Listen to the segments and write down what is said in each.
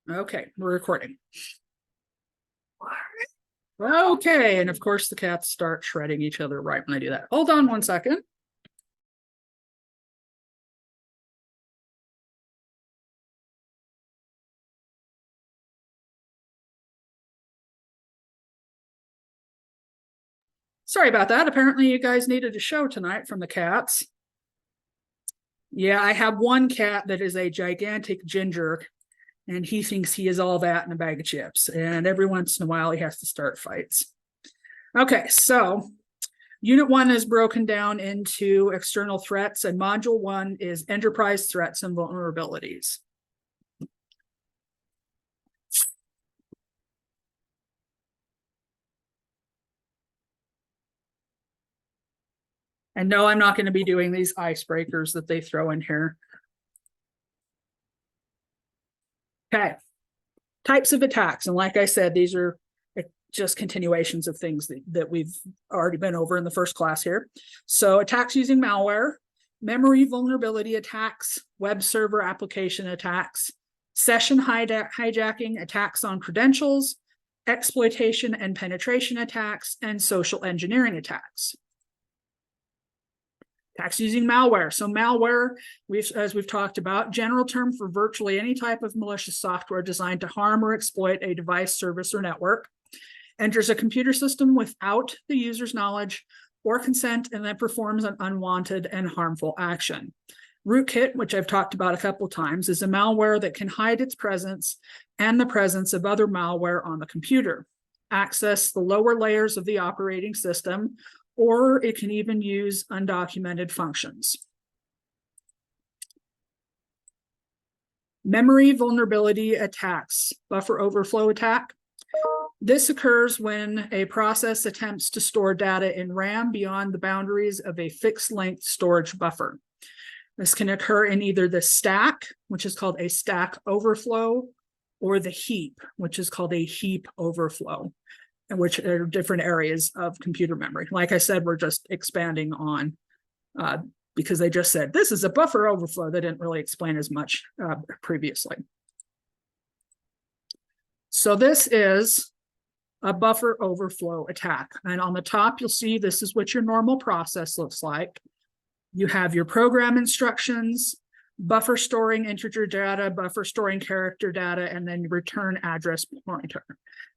Okay, we're recording. Okay, and of course the cats start shredding each other right when I do that. Hold on one second. Sorry about that. Apparently you guys needed a show tonight from the cats. Yeah, I have one cat that is a gigantic ginger, and he thinks he is all that in a bag of chips. And every once in a while he has to start fights. Okay, so Unit 1 is broken down into external threats, and Module 1 is enterprise threats and vulnerabilities. And no, I'm not going to be doing these icebreakers that they throw in here. Okay, types of attacks. And like I said, these are just continuations of things that we've already been over in the first class here. So attacks using malware, memory vulnerability attacks, web server application attacks, session hijacking, attacks on credentials, exploitation and penetration attacks, and social engineering attacks. Attacks using malware. So malware, as we've talked about, general term for virtually any type of malicious software designed to harm or exploit a device, service, or network. Enters a computer system without the user's knowledge or consent, and then performs an unwanted and harmful action. Rootkit, which I've talked about a couple of times, is a malware that can hide its presence and the presence of other malware on the computer, access the lower layers of the operating system, or it can even use undocumented functions. Memory vulnerability attacks, buffer overflow attack. This occurs when a process attempts to store data in RAM beyond the boundaries of a fixed length storage buffer. This can occur in either the stack, which is called a stack overflow, or the heap, which is called a heap overflow, which are different areas of computer memory. Like I said, we're just expanding on because they just said this is a buffer overflow. They didn't really explain as much previously. So this is a buffer overflow attack. And on the top, you'll see this is what your normal process looks like. You have your program instructions, buffer storing integer data, buffer storing character data, and then return address pointer.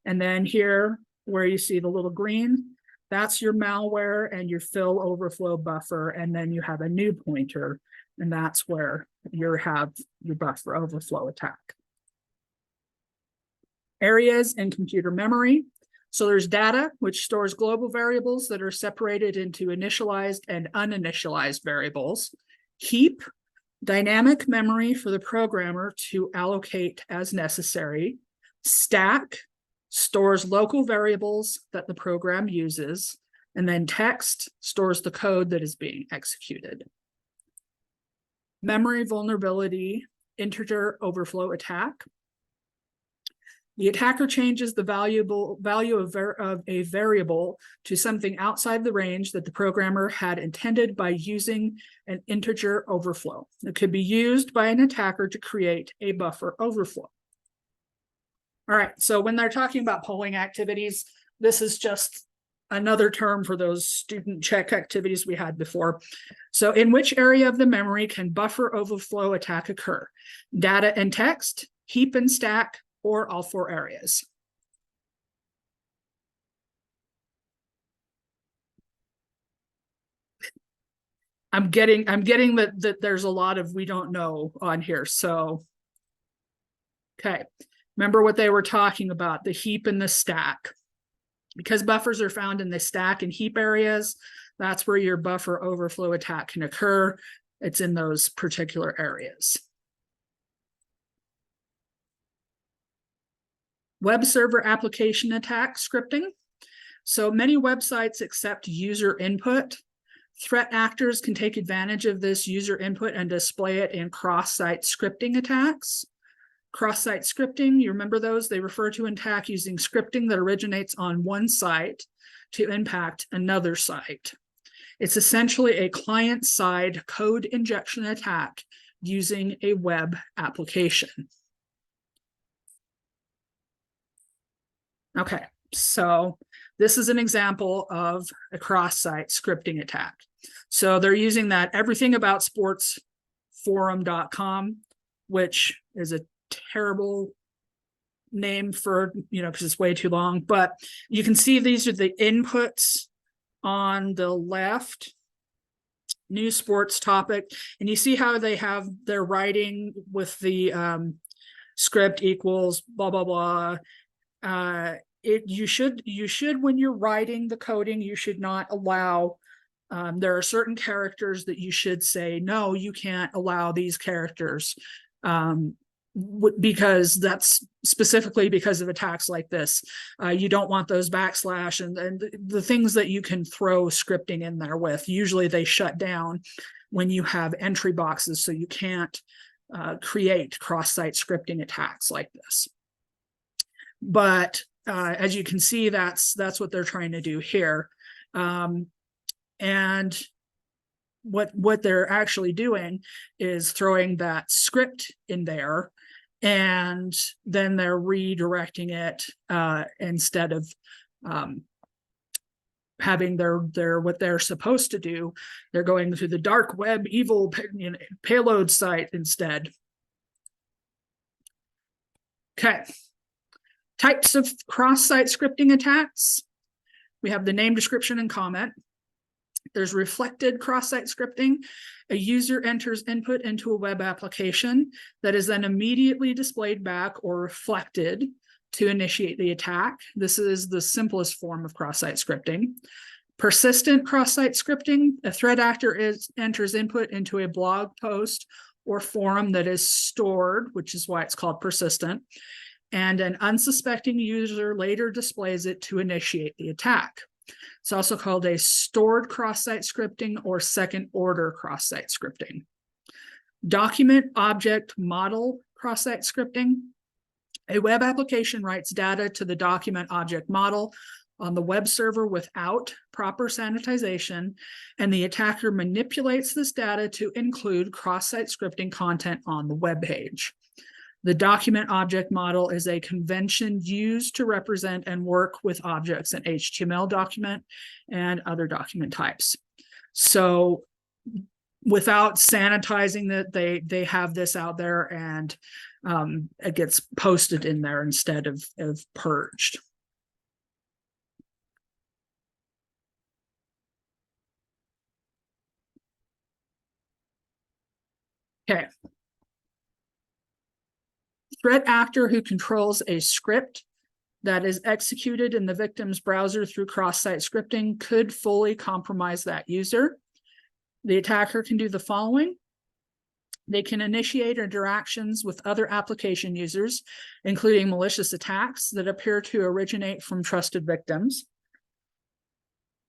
And then here, where you see the little green, that's your malware and your fill overflow buffer. And then you have a new pointer, and that's where you have your buffer overflow attack. Areas in computer memory. So there's data, which stores global variables that are separated into initialized and uninitialized variables. Heap, dynamic memory for the programmer to allocate as necessary. Stack stores local variables that the program uses. And then text stores the code that is being executed. Memory vulnerability, integer overflow attack. The attacker changes the value of a variable to something outside the range that the programmer had intended by using an integer overflow. It could be used by an attacker to create a buffer overflow. All right, so when they're talking about polling activities, this is just another term for those student check activities we had before. So in which area of the memory can buffer overflow attack occur? Data and text, heap and stack, or all four areas. I'm getting that there's a lot of we don't know on here. So, okay. Remember what they were talking about, the heap and the stack. Because buffers are found in the stack and heap areas, that's where your buffer overflow attack can occur. It's in those particular areas. Web server application attack scripting. So many websites accept user input. Threat actors can take advantage of this user input and display it in cross-site scripting attacks. Cross-site scripting, you remember those? They refer to an attack using scripting that originates on one site to impact another site. It's essentially a client-side code injection attack using a web application. Okay, so this is an example of a cross-site scripting attack. So they're using that everythingaboutsportsforum.com, which is a terrible name for, because it's way too long, but you can see these are the inputs on the left. New sports topic, and you see how they have their writing with the script equals blah blah blah. You should when you're writing the coding, you should not allow, there are certain characters that you should say no, you can't allow these characters, because that's specifically because of attacks like this. You don't want those backslash and the things that you can throw scripting in there with. Usually they shut down when you have entry boxes, so you can't create cross-site scripting attacks like this. But as you can see, that's what they're trying to do here. And what they're actually doing is throwing that script in there, and then they're redirecting it instead of having their what they're supposed to do. They're going to the dark web evil payload site instead. Okay. Types of cross-site scripting attacks. We have the name, description, and comment. There's reflected cross-site scripting. A user enters input into a web application that is then immediately displayed back or reflected to initiate the attack. This is the simplest form of cross-site scripting. Persistent cross-site scripting. A threat actor enters input into a blog post or forum that is stored, which is why it's called persistent, and an unsuspecting user later displays it to initiate the attack. It's also called a stored cross-site scripting or second-order cross-site scripting. Document object model cross-site scripting. A web application writes data to the document object model on the web server without proper sanitization, and the attacker manipulates this data to include cross-site scripting content on the web page. The document object model is a convention used to represent and work with objects in HTML document and other document types. So without sanitizing that, they have this out there, and it gets posted in there instead of purged. Okay. Threat actor who controls a script that is executed in the victim's browser through cross-site scripting could fully compromise that user. The attacker can do the following. They can initiate interactions with other application users, including malicious attacks that appear to originate from trusted victims.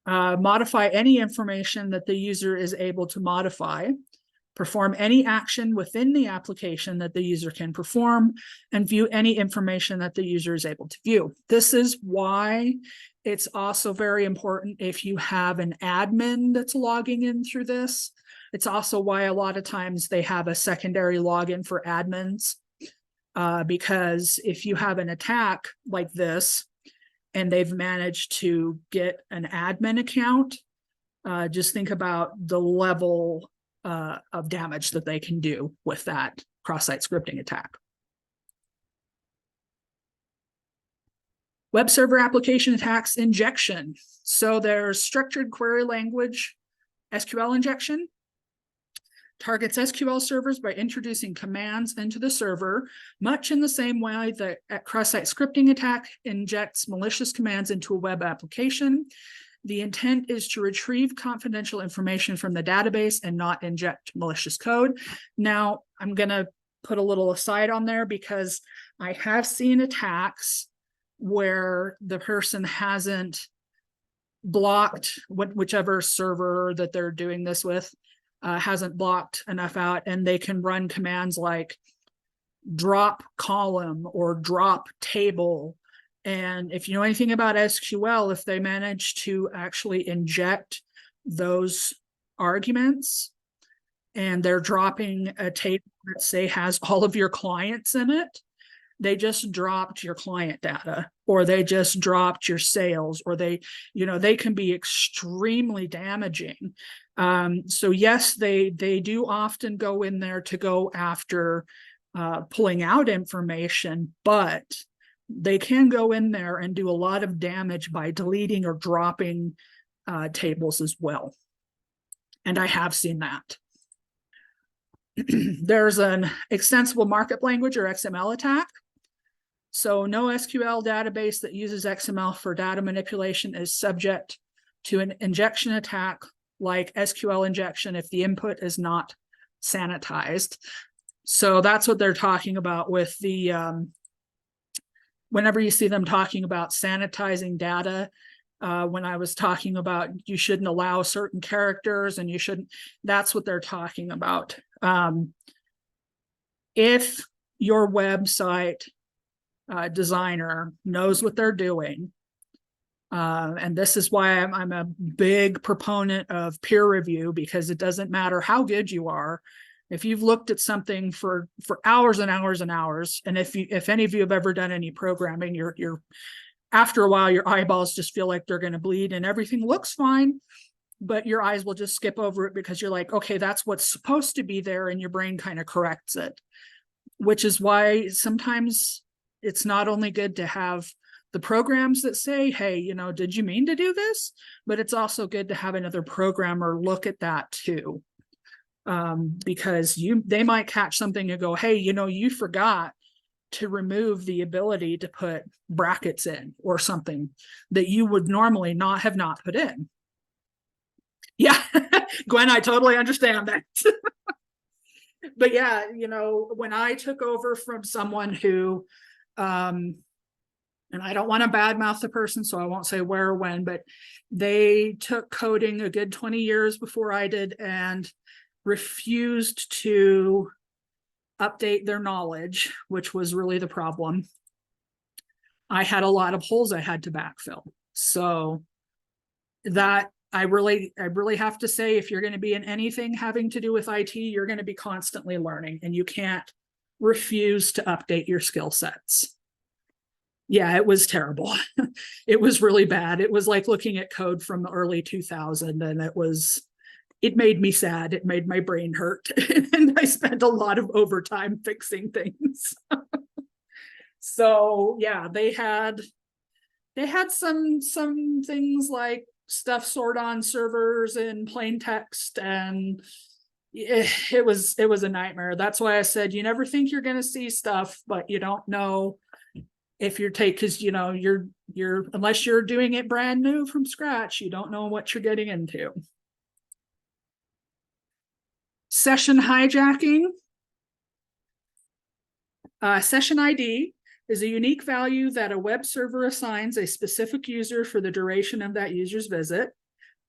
Modify any information that the user is able to modify. Perform any action within the application that the user can perform, and view any information that the user is able to view. This is why it's also very important if you have an admin that's logging in through this. It's also why a lot of times they have a secondary login for admins, because if you have an attack like this and they've managed to get an admin account, just think about the level of damage that they can do with that cross-site scripting attack. Web server application attacks injection. So there's structured query language SQL injection. Targets SQL servers by introducing commands into the server, much in the same way that a cross-site scripting attack injects malicious commands into a web application. The intent is to retrieve confidential information from the database and not inject malicious code. Now, I'm going to put a little aside on there because I have seen attacks where the person hasn't blocked whichever server that they're doing this with, hasn't blocked enough out, and they can run commands like drop column or drop table. And if you know anything about SQL, if they manage to actually inject those arguments and they're dropping a table that say has all of your clients in it, they just dropped your client data, or they just dropped your sales, or they can be extremely damaging. So yes, they do often go in there to go after pulling out information, but they can go in there and do a lot of damage by deleting or dropping tables as well. And I have seen that. There's an extensible markup language, or XML, attack. So no SQL database that uses XML for data manipulation is subject to an injection attack like SQL injection if the input is not sanitized. So that's what they're talking about with the, whenever you see them talking about sanitizing data, when I was talking about you shouldn't allow certain characters and you shouldn't, that's what they're talking about. If your website designer knows what they're doing, and this is why I'm a big proponent of peer review, because it doesn't matter how good you are. If you've looked at something for hours and hours and hours, and if any of you have ever done any programming, you're after a while your eyeballs just feel like they're going to bleed and everything looks fine, but your eyes will just skip over it because you're like, okay, that's what's supposed to be there, and your brain kind of corrects it. Which is why sometimes it's not only good to have the programs that say, hey, did you mean to do this? But it's also good to have another programmer look at that too. Because they might catch something and go, hey, you forgot to remove the ability to put brackets in or something that you would normally not put in. Yeah, Gwen, I totally understand that. But yeah, when I took over from someone who, and I don't want to badmouth the person, so I won't say where or when, but they took coding a good 20 years before I did and refused to update their knowledge, which was really the problem. I had a lot of holes I had to backfill. So that I really have to say, if you're going to be in anything having to do with IT, you're going to be constantly learning, and you can't refuse to update your skill sets. Yeah, it was terrible. It was really bad. It was like looking at code from the early 2000s, and it made me sad. It made my brain hurt. And I spent a lot of overtime fixing things. So yeah, they had some things like stuff stored on servers in plain text, and it was a nightmare. That's why I said you never think you're going to see stuff, but you don't know if you're because you're unless you're doing it brand new from scratch, you don't know what you're getting into. Session hijacking. Session ID is a unique value that a web server assigns a specific user for the duration of that user's visit,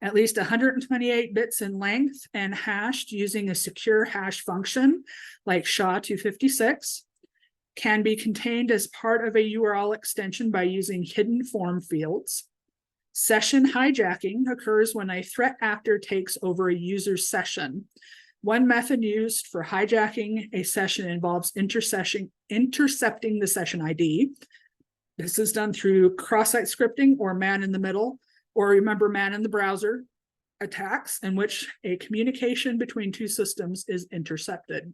at least 128 bits in length, and hashed using a secure hash function like SHA-256, can be contained as part of a URL extension by using hidden form fields. Session hijacking occurs when a threat actor takes over a user's session. One method used for hijacking a session involves intercepting the session ID. This is done through cross-site scripting or man-in-the-middle, or remember man-in-the-browser attacks, in which a communication between two systems is intercepted.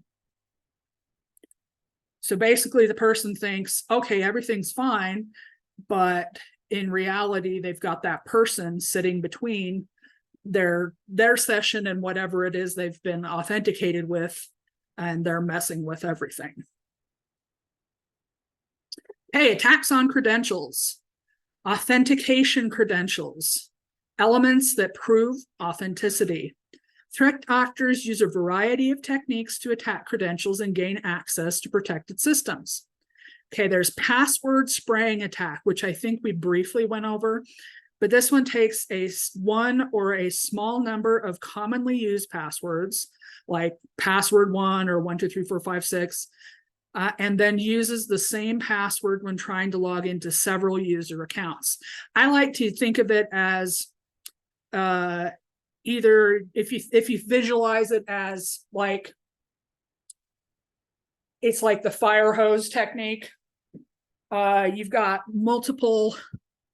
So basically the person thinks, okay, everything's fine, but in reality, they've got that person sitting between their session and whatever it is they've been authenticated with, and they're messing with everything. Hey, attacks on credentials, authentication credentials, elements that prove authenticity. Threat actors use a variety of techniques to attack credentials and gain access to protected systems. Okay, there's password spraying attack, which I think we briefly went over. But this one takes one or a small number of commonly used passwords, like password 1 or 1, 2, 3, 4, 5, 6, and then uses the same password when trying to log into several user accounts. I like to think of it as either if you visualize it as like, it's like the fire hose technique. you've got multiple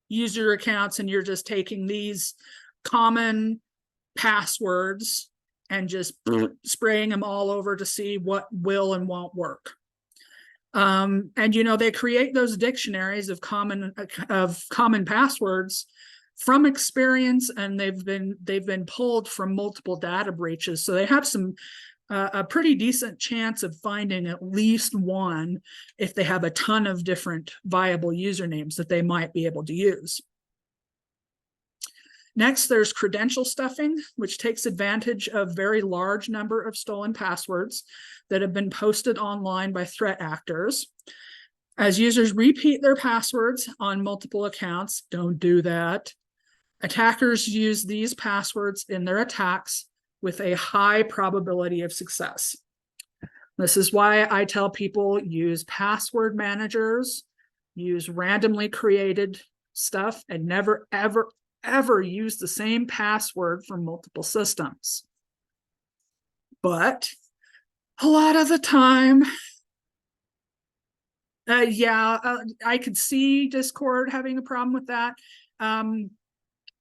user accounts and you're just taking these common passwords and just spraying them all over to see what will and won't work. And they create those dictionaries of common passwords from experience, and they've been pulled from multiple data breaches, so they have a pretty decent chance of finding at least one if they have a ton of different viable usernames that they might be able to use. Next, there's credential stuffing, which takes advantage of very large number of stolen passwords that have been posted online by threat actors. As users repeat their passwords on multiple accounts, don't do that. Attackers use these passwords in their attacks with a high probability of success. This is why I tell people use password managers, use randomly created stuff, and never, ever, ever use the same password for multiple systems. But a lot of the time, I could see Discord having a problem with that.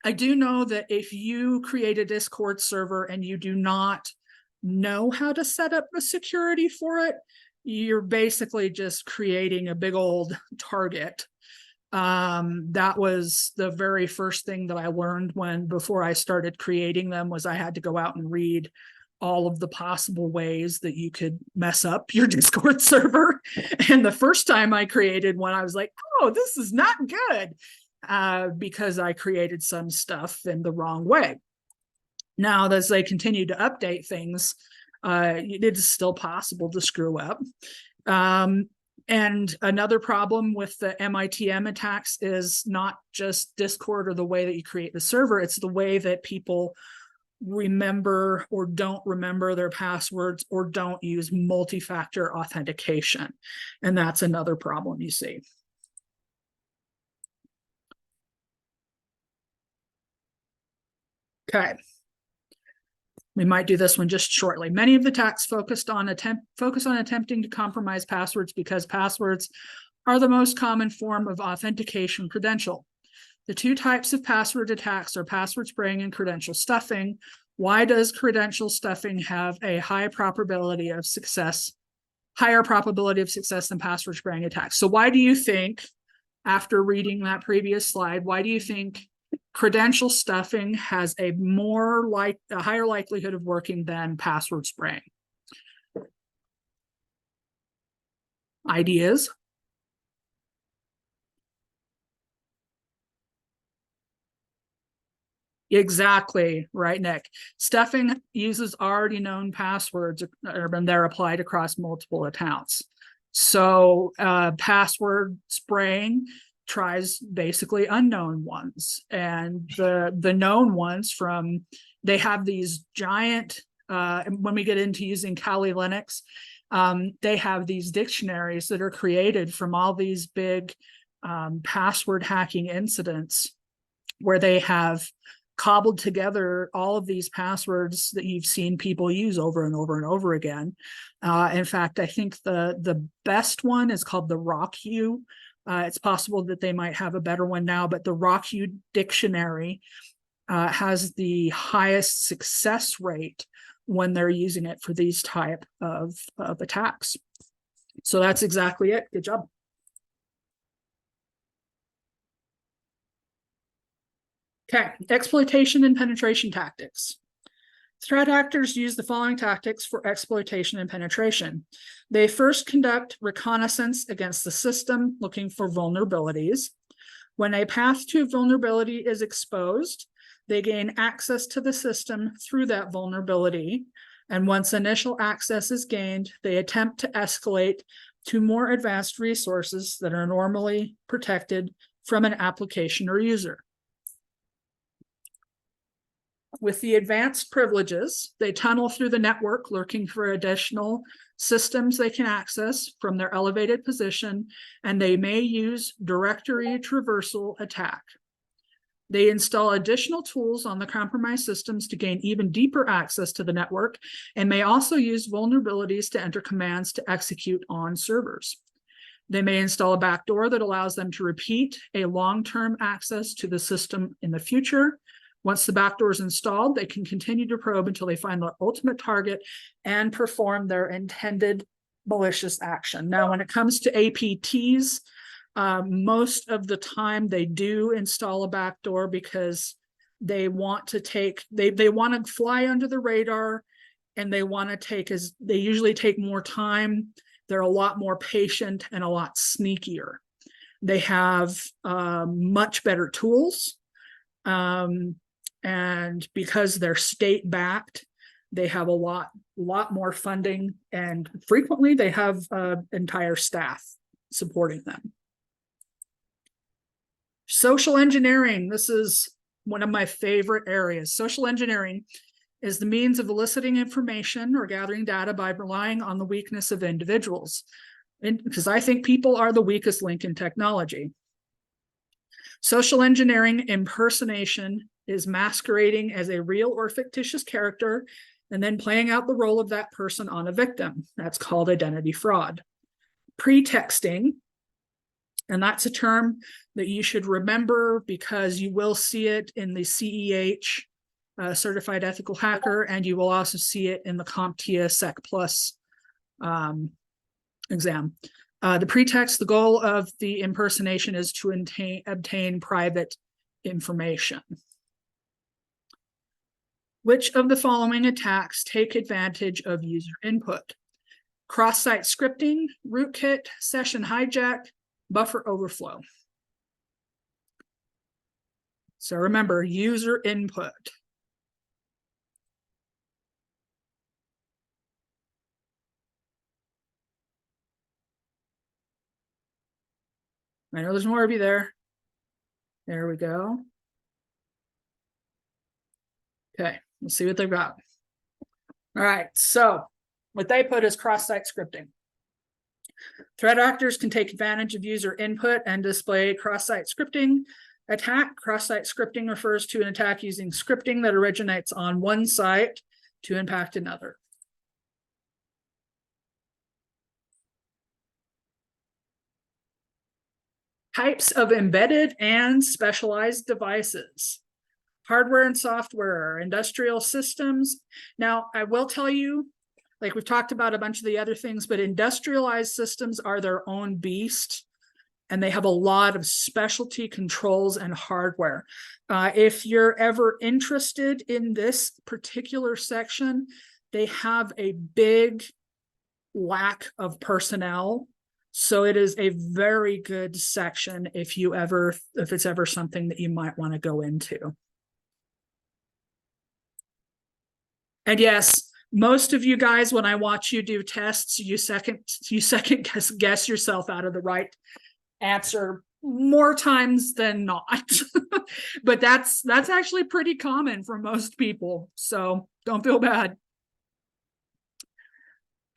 I do know that if you create a Discord server and you do not know how to set up the security for it, you're basically just creating a big old target. That was the very first thing that I learned before I started creating them, was I had to go out and read all of the possible ways that you could mess up your Discord server. And the first time I created one, I was like, oh, this is not good. Because I created some stuff in the wrong way. Now, as they continue to update things, it is still possible to screw up. And another problem with the MITM attacks is not just Discord or the way that you create the server, it's the way that people remember or don't remember their passwords or don't use multi-factor authentication. And that's another problem you see. Okay, we might do this one just shortly. Many of the attacks focus on attempting to compromise passwords because passwords are the most common form of authentication credential. The two types of password attacks are password spraying and credential stuffing. Why does credential stuffing have a higher probability of success than password spraying attacks? So why do you think, after reading that previous slide, why do you think credential stuffing has a higher likelihood of working than password spraying? Ideas? Exactly right, Nick. Stuffing uses already known passwords, and they're applied across multiple accounts. So password spraying tries basically unknown ones, and the known ones they have these giant, when we get into using Kali Linux, they have these dictionaries that are created from all these big password hacking incidents where they have cobbled together all of these passwords that you've seen people use over and over and over again. In fact, I think the best one is called the RockU. It's possible that they might have a better one now, but the RockU dictionary has the highest success rate when they're using it for these type of attacks. So that's exactly it. Good job. Okay, exploitation and penetration tactics. Threat actors use the following tactics for exploitation and penetration. They first conduct reconnaissance against the system, looking for vulnerabilities. When a path to vulnerability is exposed, they gain access to the system through that vulnerability. And once initial access is gained, they attempt to escalate to more advanced resources that are normally protected from an application or user. With the advanced privileges, they tunnel through the network looking for additional systems they can access from their elevated position, and they may use directory traversal attack. They install additional tools on the compromised systems to gain even deeper access to the network, and may also use vulnerabilities to enter commands to execute on servers. They may install a backdoor that allows them to repeat a long-term access to the system in the future. Once the backdoor is installed, they can continue to probe until they find the ultimate target and perform their intended malicious action. Now, when it comes to APTs, most of the time they do install a backdoor because they want to take, they want to fly under the radar, and they want to take, they usually take more time. They're a lot more patient and a lot sneakier. They have much better tools. And because they're state backed, they have a lot more funding, and frequently they have entire staff supporting them. Social engineering. This is one of my favorite areas. Social engineering is the means of eliciting information or gathering data by relying on the weakness of individuals. Because I think people are the weakest link in technology. Social engineering impersonation is masquerading as a real or fictitious character and then playing out the role of that person on a victim. That's called identity fraud. Pretexting, and that's a term that you should remember because you will see it in the CEH, Certified Ethical Hacker, and you will also see it in the CompTIA Sec Plus exam. The pretext, the goal of the impersonation is to obtain private information. Which of the following attacks take advantage of user input? Cross-site scripting, rootkit, session hijack, buffer overflow. So remember, user input. I know there's more of you there. There we go. Okay, let's see what they've got. All right, so what they put is cross-site scripting. Threat actors can take advantage of user input and display cross-site scripting attack. Cross-site scripting refers to an attack using scripting that originates on one site to impact another. Types of embedded and specialized devices. Hardware and software, industrial systems. Now, I will tell you, like we've talked about a bunch of the other things, but industrialized systems are their own beast, and they have a lot of specialty controls and hardware. If you're ever interested in this particular section, they have a big lack of personnel. So it is a very good section if it's ever something that you might want to go into. And yes, most of you guys, when I watch you do tests, you second guess yourself out of the right answer more times than not. But that's actually pretty common for most people. So don't feel bad.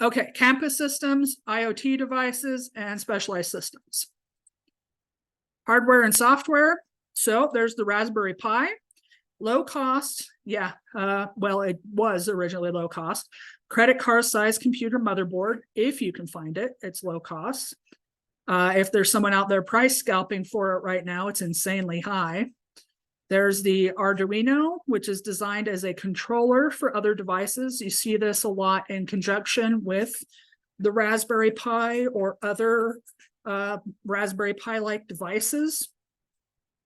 Okay, campus systems, IoT devices, and specialized systems. Hardware and software. So there's the Raspberry Pi. Low cost, yeah, well, it was originally low cost. Credit card size computer motherboard, if you can find it, it's low cost. If there's someone out there price scalping for it right now, it's insanely high. There's the Arduino, which is designed as a controller for other devices. You see this a lot in conjunction with the Raspberry Pi or other Raspberry Pi-like devices.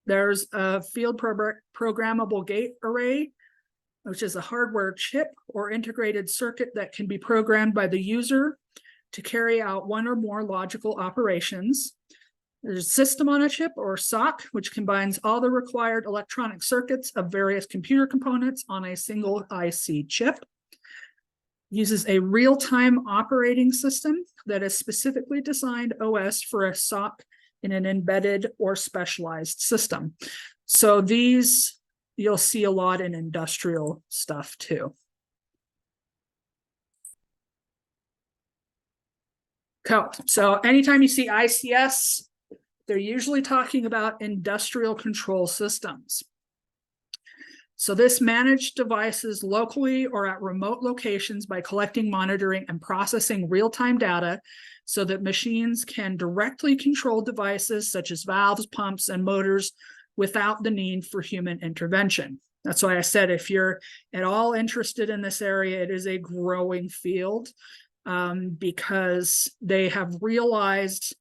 There's a field programmable gate array, which is a hardware chip or integrated circuit that can be programmed by the user to carry out one or more logical operations. There's a system on a chip, or SoC, which combines all the required electronic circuits of various computer components on a single IC chip. Uses a real-time operating system that is specifically designed OS for a SoC in an embedded or specialized system. So these you'll see a lot in industrial stuff too. Cool. So anytime you see ICS, they're usually talking about industrial control systems. So this managed devices locally or at remote locations by collecting, monitoring, and processing real-time data so that machines can directly control devices such as valves, pumps, and motors without the need for human intervention. That's why I said, if you're at all interested in this area, it is a growing field, because they have realized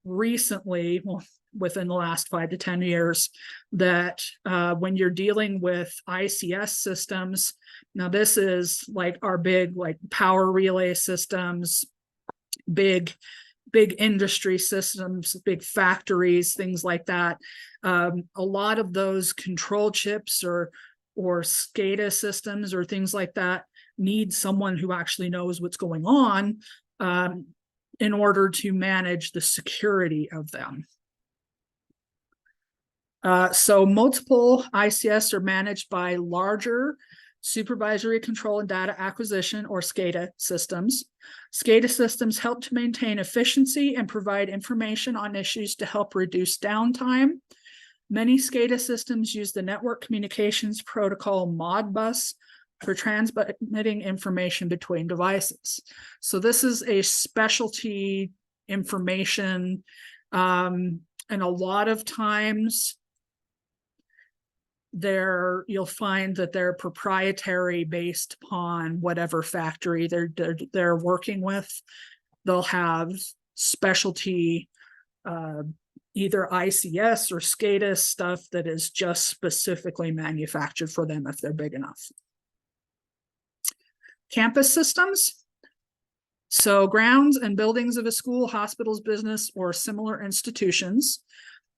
recently, well, within the last 5 to 10 years, that when you're dealing with ICS systems, now this is like our big like power relay systems, big industry systems, big factories, things like that. A lot of those control chips or SCADA systems or things like that need someone who actually knows what's going on in order to manage the security of them. So multiple ICS are managed by larger supervisory control and data acquisition, or SCADA systems. SCADA systems help to maintain efficiency and provide information on issues to help reduce downtime. Many SCADA systems use the network communications protocol Modbus for transmitting information between devices. So this is a specialty information, and a lot of times you'll find that they're proprietary based upon whatever factory they're working with. They'll have specialty either ICS or SCADA stuff that is just specifically manufactured for them if they're big enough. Campus systems. So grounds and buildings of a school, hospitals, business, or similar institutions.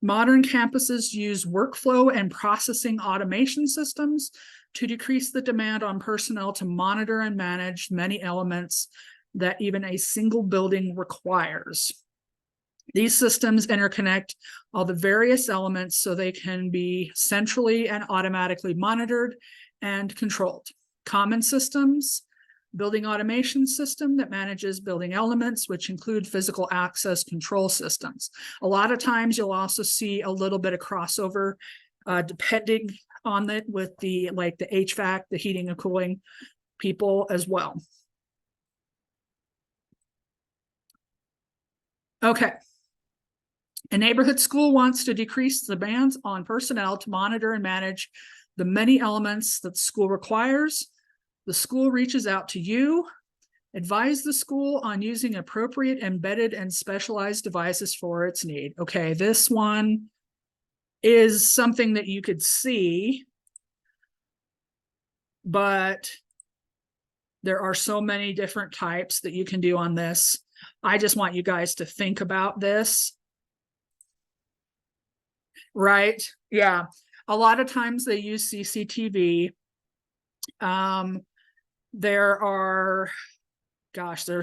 Modern campuses use workflow and processing automation systems to decrease the demand on personnel to monitor and manage many elements that even a single building requires. These systems interconnect all the various elements so they can be centrally and automatically monitored and controlled. Common systems, building automation system that manages building elements, which include physical access control systems. A lot of times you'll also see a little bit of crossover depending on it with the HVAC, the heating and cooling people as well. Okay. A neighborhood school wants to decrease the demands on personnel to monitor and manage the many elements that the school requires. The school reaches out to you, advise the school on using appropriate embedded and specialized devices for its need. Okay, this one is something that you could see, but there are so many different types that you can do on this. I just want you guys to think about this. Right? Yeah. A lot of times they use CCTV. There are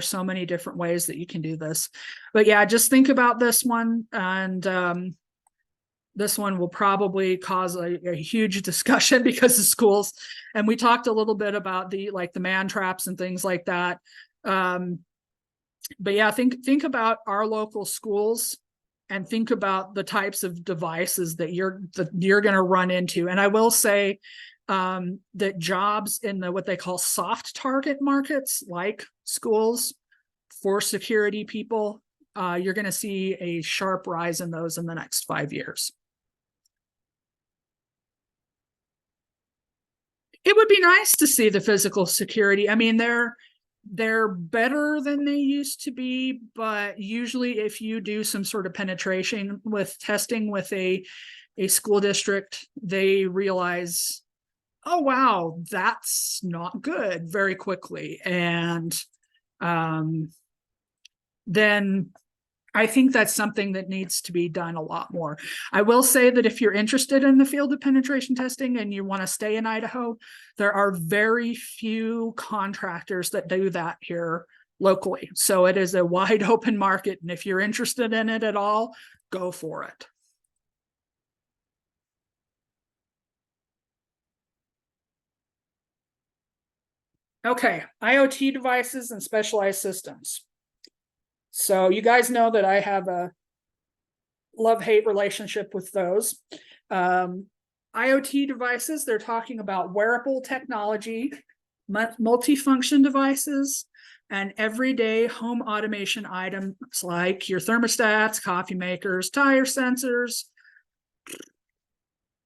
so many different ways that you can do this, but yeah, just think about this one. And this one will probably cause a huge discussion because of schools. And we talked a little bit about the man traps and things like that. But yeah, think about our local schools and think about the types of devices that you're going to run into. And I will say, that jobs in what they call soft target markets, like schools, for security people, you're going to see a sharp rise in those in the next 5 years. It would be nice to see the physical security. I mean, they're better than they used to be, but usually if you do some sort of penetration with testing with a school district, they realize, oh, wow, that's not good, very quickly. And then I think that's something that needs to be done a lot more. I will say that if you're interested in the field of penetration testing and you want to stay in Idaho, there are very few contractors that do that here locally. So it is a wide open market. And if you're interested in it at all, go for it. Okay, IoT devices and specialized systems. So you guys know that I have a love-hate relationship with those. IoT devices, they're talking about wearable technology, multifunction devices, and everyday home automation items like your thermostats, coffee makers, tire sensors,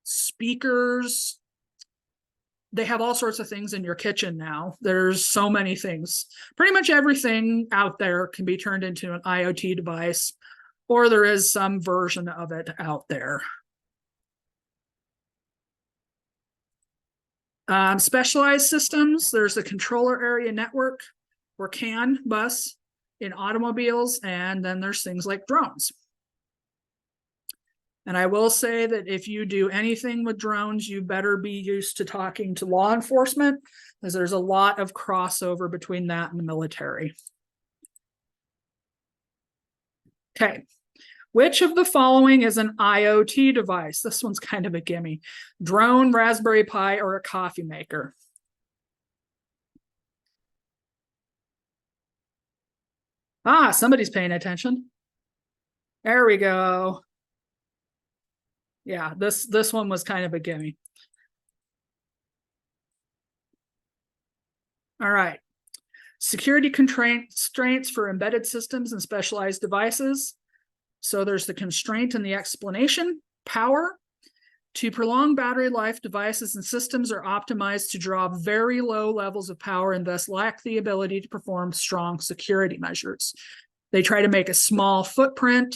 speakers. They have all sorts of things in your kitchen now. There's so many things. Pretty much everything out there can be turned into an IoT device, or there is some version of it out there. Specialized systems, there's a controller area network, or CAN bus, in automobiles, and then there's things like drones. And I will say that if you do anything with drones, you better be used to talking to law enforcement, because there's a lot of crossover between that and the military. Okay. Which of the following is an IoT device? This one's kind of a gimme. Drone, Raspberry Pi, or a coffee maker? Ah, somebody's paying attention. There we go. Yeah, this one was kind of a gimme. All right. Security constraints for embedded systems and specialized devices. So there's the constraint and the explanation. Power. To prolong battery life, devices and systems are optimized to draw very low levels of power and thus lack the ability to perform strong security measures. They try to make a small footprint,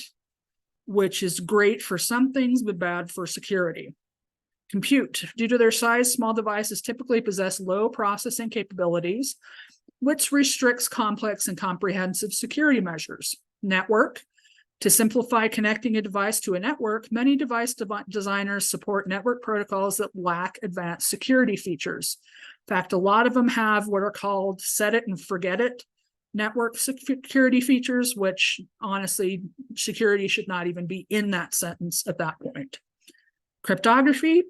which is great for some things, but bad for security. Compute. Due to their size, small devices typically possess low processing capabilities, which restricts complex and comprehensive security measures. Network. To simplify connecting a device to a network, many device designers support network protocols that lack advanced security features. In fact, a lot of them have what are called set it and forget it network security features, which honestly, security should not even be in that sentence at that point. Cryptography.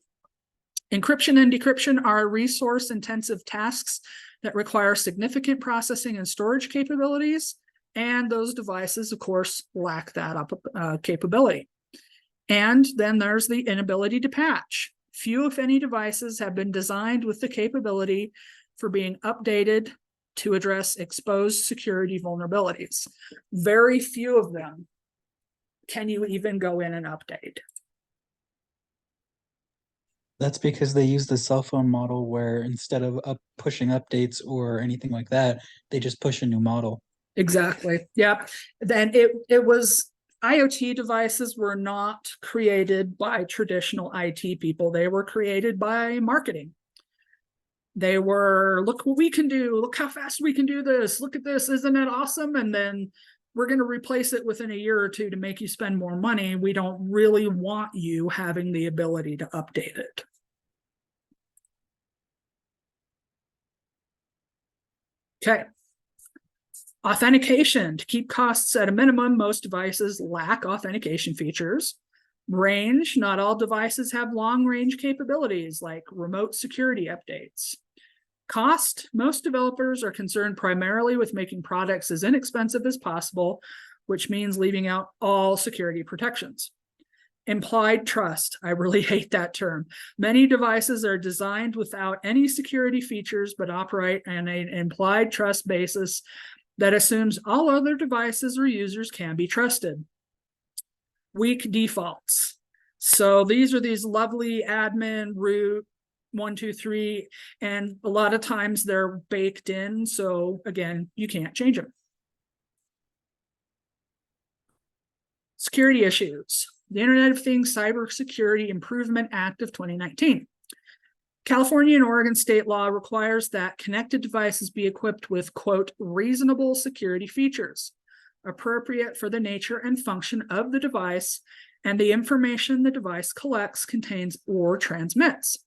Encryption and decryption are resource-intensive tasks that require significant processing and storage capabilities. And those devices, of course, lack that capability. And then there's the inability to patch. Few, if any, devices have been designed with the capability for being updated to address exposed security vulnerabilities. Very few of them can you even go in and update. That's because they use the cell phone model where instead of pushing updates or anything like that, they just push a new model. Exactly. Yep. Then it was IoT devices were not created by traditional IT people. They were created by marketing. They were, look what we can do. Look how fast we can do this. Look at this. Isn't it awesome? And then we're going to replace it within a year or two to make you spend more money. We don't really want you having the ability to update it. Okay. Authentication. To keep costs at a minimum, most devices lack authentication features. Range. Not all devices have long-range capabilities like remote security updates. Cost. Most developers are concerned primarily with making products as inexpensive as possible, which means leaving out all security protections. Implied trust. I really hate that term. Many devices are designed without any security features, but operate on an implied trust basis that assumes all other devices or users can be trusted. Weak defaults. So these are these lovely admin root 1, 2, 3, and a lot of times they're baked in. So again, you can't change them. Security issues. The Internet of Things Cybersecurity Improvement Act of 2019. California and Oregon state law requires that connected devices be equipped with, quote, reasonable security features, appropriate for the nature and function of the device and the information the device collects, contains, or transmits.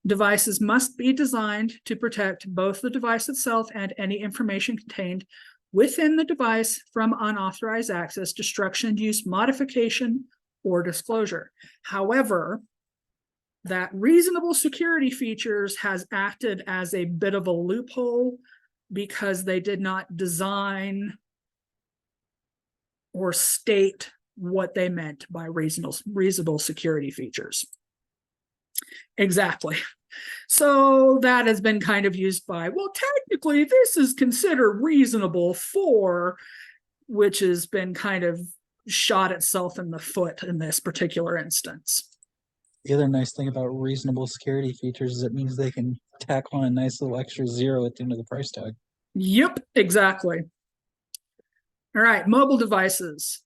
Devices must be designed to protect both the device itself and any information contained within the device from unauthorized access, destruction, use, modification, or disclosure. However, that reasonable security features has acted as a bit of a loophole because they did not design or state what they meant by reasonable security features. Exactly. So that has been kind of used by, well, technically this is considered reasonable for, which has been kind of shot itself in the foot in this particular instance. The other nice thing about reasonable security features is it means they can tack on a nice little extra zero at the end of the price tag. Yep, exactly. All right, mobile devices.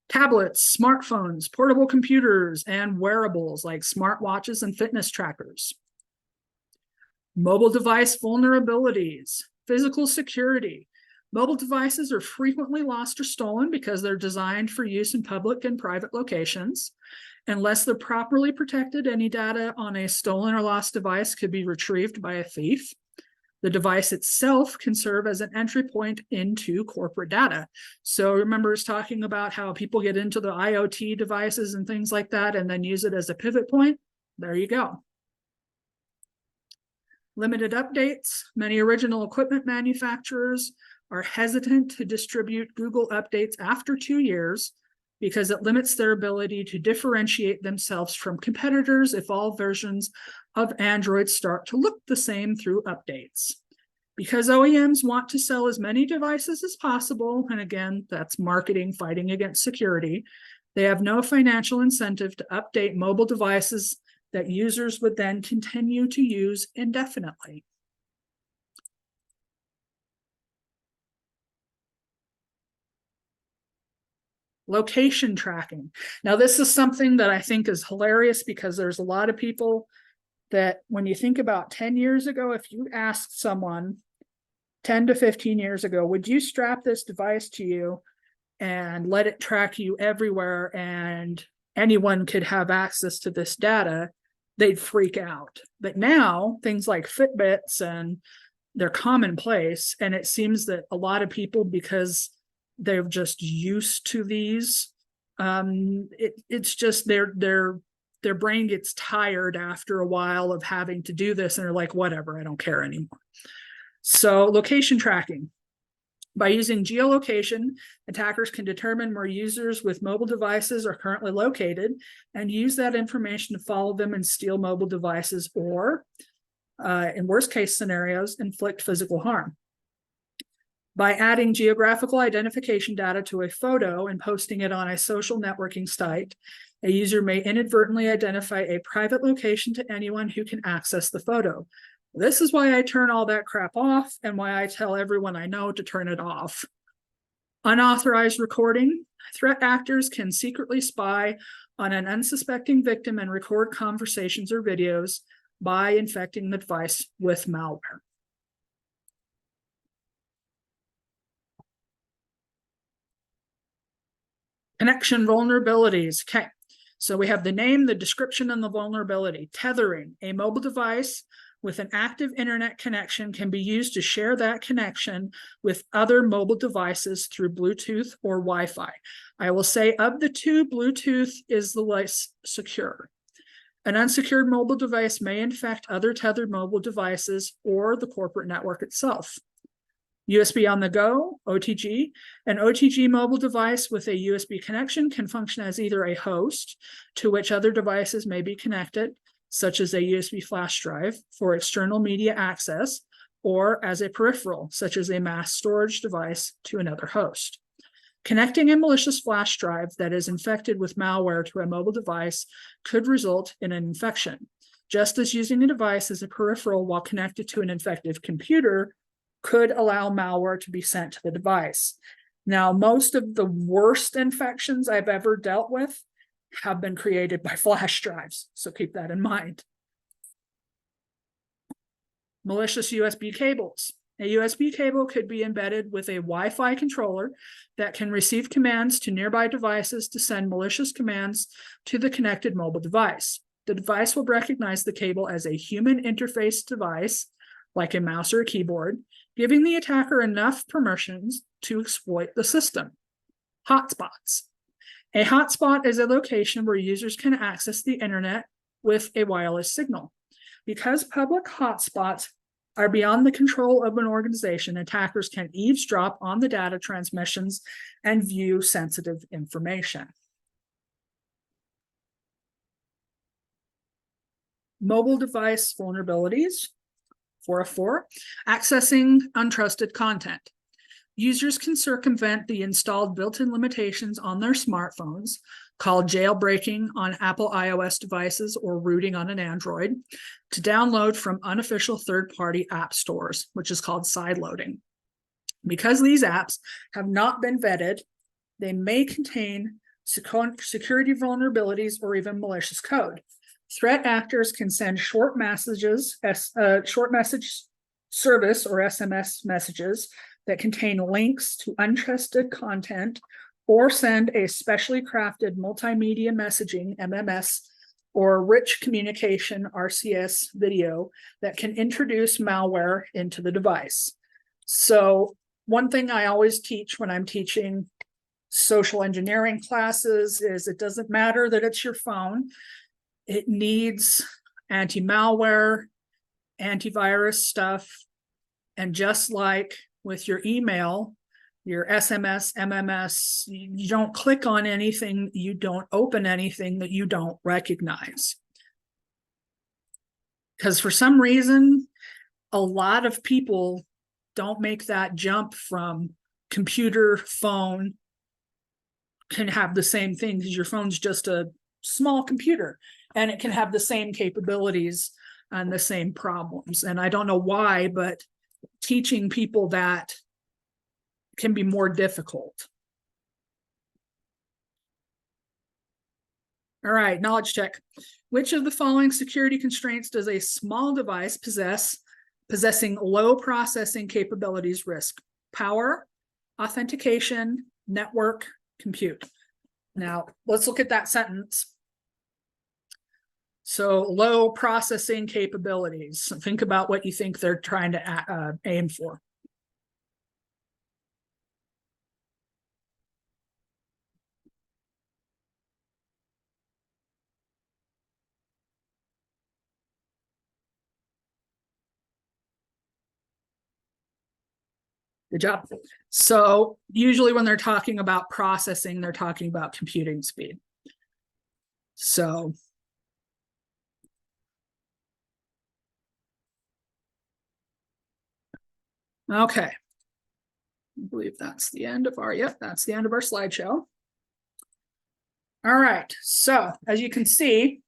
Tablets, smartphones, portable computers, and wearables like smartwatches and fitness trackers. Mobile device vulnerabilities, physical security. Mobile devices are frequently lost or stolen because they're designed for use in public and private locations. Unless they're properly protected, any data on a stolen or lost device could be retrieved by a thief. The device itself can serve as an entry point into corporate data. So remember, it's talking about how people get into the IoT devices and things like that and then use it as a pivot point. There you go. Limited updates. Many original equipment manufacturers are hesitant to distribute Google updates after 2 years because it limits their ability to differentiate themselves from competitors if all versions of Android start to look the same through updates. Because OEMs want to sell as many devices as possible, and again, that's marketing fighting against security, they have no financial incentive to update mobile devices that users would then continue to use indefinitely. Location tracking. Now, this is something that I think is hilarious because there's a lot of people that when you think about 10 years ago, if you asked someone 10 to 15 years ago, would you strap this device to you and let it track you everywhere and anyone could have access to this data? They'd freak out. But now things like Fitbits and they're commonplace. And it seems that a lot of people, because they're just used to these, it's just their brain gets tired after a while of having to do this. And they're like, whatever, I don't care anymore. So location tracking. By using geolocation, attackers can determine where users with mobile devices are currently located and use that information to follow them and steal mobile devices or, in worst case scenarios, inflict physical harm. By adding geographical identification data to a photo and posting it on a social networking site, a user may inadvertently identify a private location to anyone who can access the photo. This is why I turn all that crap off and why I tell everyone I know to turn it off. Unauthorized recording. Threat actors can secretly spy on an unsuspecting victim and record conversations or videos by infecting the device with malware. Connection vulnerabilities. Okay, so we have the name, the description, and the vulnerability. Tethering. A mobile device with an active internet connection can be used to share that connection with other mobile devices through Bluetooth or Wi-Fi. I will say of the two, Bluetooth is the less secure. An unsecured mobile device may infect other tethered mobile devices or the corporate network itself. USB on the go, OTG. An OTG mobile device with a USB connection can function as either a host to which other devices may be connected, such as a USB flash drive for external media access, or as a peripheral, such as a mass storage device to another host. Connecting a malicious flash drive that is infected with malware to a mobile device could result in an infection, just as using a device as a peripheral while connected to an infected computer could allow malware to be sent to the device. Now, most of the worst infections I've ever dealt with have been created by flash drives, so keep that in mind. Malicious USB cables. A USB cable could be embedded with a Wi-Fi controller that can receive commands to nearby devices to send malicious commands to the connected mobile device. The device will recognize the cable as a human interface device, like a mouse or a keyboard, giving the attacker enough permissions to exploit the system. Hotspots. A hotspot is a location where users can access the internet with a wireless signal. Because public hotspots are beyond the control of an organization, attackers can eavesdrop on the data transmissions and view sensitive information. Mobile device vulnerabilities. 404, accessing untrusted content. Users can circumvent the installed built-in limitations on their smartphones, called jailbreaking on Apple iOS devices or rooting on an Android, to download from unofficial third-party app stores, which is called sideloading. Because these apps have not been vetted, they may contain security vulnerabilities or even malicious code. Threat actors can send short message service or SMS messages that contain links to untrusted content, or send a specially crafted multimedia messaging MMS or rich communication RCS video that can introduce malware into the device. So one thing I always teach when I'm teaching social engineering classes is it doesn't matter that it's your phone. It needs anti-malware, antivirus stuff. And just like with your email, your SMS, MMS, you don't click on anything, you don't open anything that you don't recognize. Because for some reason, a lot of people don't make that jump from computer, phone, can have the same thing because your phone's just a small computer and it can have the same capabilities and the same problems. And I don't know why, but teaching people that can be more difficult. All right, knowledge check. Which of the following security constraints does a small device possessing low processing capabilities risk? Power, authentication, network, compute. Now, let's look at that sentence. So low processing capabilities. Think about what you think they're trying to aim for. Good job. So usually when they're talking about processing, they're talking about computing speed. So okay. I believe that's the end of our, yep, that's the end of our slideshow. All right, so as you can see,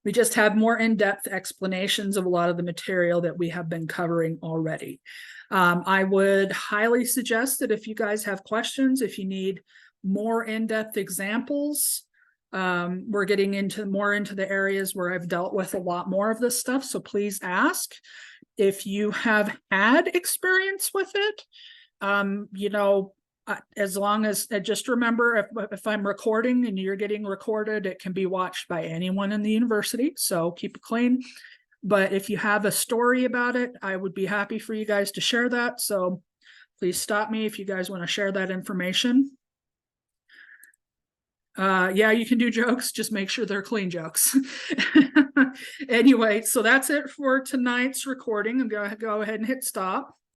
we just have more in-depth explanations of a lot of the material that we have been covering already. I would highly suggest that if you guys have questions, if you need more in-depth examples, we're getting into more into the areas where I've dealt with a lot more of this stuff, so please ask. If you have had experience with it, you know, as long as, just remember, if I'm recording and you're getting recorded, it can be watched by anyone in the university, so keep it clean. But if you have a story about it, I would be happy for you guys to share that. So please stop me if you guys want to share that information. Yeah, you can do jokes, just make sure they're clean jokes. Anyway, so that's it for tonight's recording. I'm gonna go ahead and hit stop.